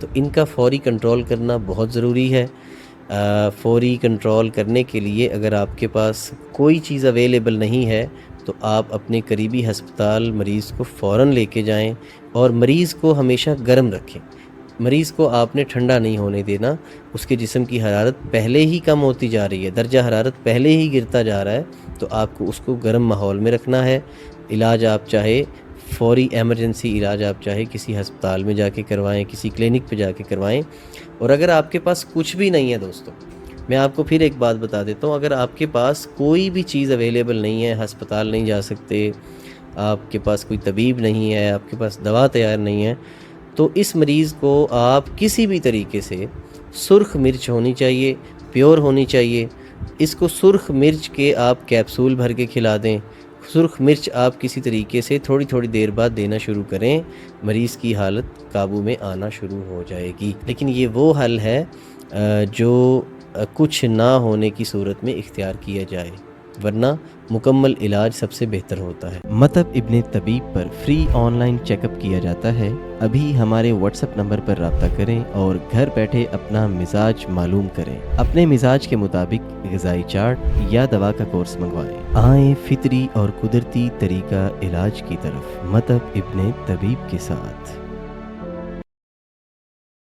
تو ان کا فوری کنٹرول کرنا بہت ضروری ہے۔ فوری کنٹرول کرنے کے لیے اگر آپ کے پاس کوئی چیز اویلیبل نہیں ہے تو آپ اپنے قریبی ہسپتال مریض کو فوراً لے کے جائیں، اور مریض کو ہمیشہ گرم رکھیں۔ مریض کو آپ نے ٹھنڈا نہیں ہونے دینا، اس کے جسم کی حرارت پہلے ہی کم ہوتی جا رہی ہے، درجہ حرارت پہلے ہی گرتا جا رہا ہے، تو آپ کو اس کو گرم ماحول میں رکھنا ہے۔ علاج آپ چاہے فوری ایمرجنسی علاج آپ چاہے کسی ہسپتال میں جا کے کروائیں، کسی کلینک پہ جا کے کروائیں۔ اور اگر آپ کے پاس کچھ بھی نہیں ہے دوستوں، میں آپ کو پھر ایک بات بتا دیتا ہوں، اگر آپ کے پاس کوئی بھی چیز اویلیبل نہیں ہے، ہسپتال نہیں جا سکتے، آپ کے پاس کوئی طبیب نہیں ہے، آپ کے پاس دوا تیار نہیں ہے، تو اس مریض کو آپ کسی بھی طریقے سے سرخ مرچ ہونی چاہیے، پیور ہونی چاہیے، اس کو سرخ مرچ کے آپ کیپسول بھر کے کھلا دیں۔ سرخ مرچ آپ کسی طریقے سے تھوڑی تھوڑی دیر بعد دینا شروع کریں، مریض کی حالت قابو میں آنا شروع ہو جائے گی۔ لیکن یہ وہ حل ہے جو کچھ نہ ہونے کی صورت میں اختیار کیا جائے، ورنہ مکمل علاج سب سے بہتر ہوتا ہے۔ مطب ابن طبیب پر free online check up کیا جاتا ہے۔ ابھی ہمارے واٹس ایپ نمبر پر رابطہ کریں اور گھر بیٹھے اپنا مزاج معلوم کریں۔ اپنے مزاج کے مطابق غذائی چارٹ یا دوا کا کورس منگوائیں۔ آئیں فطری اور قدرتی طریقہ علاج کی طرف، مطب ابن طبیب کے ساتھ۔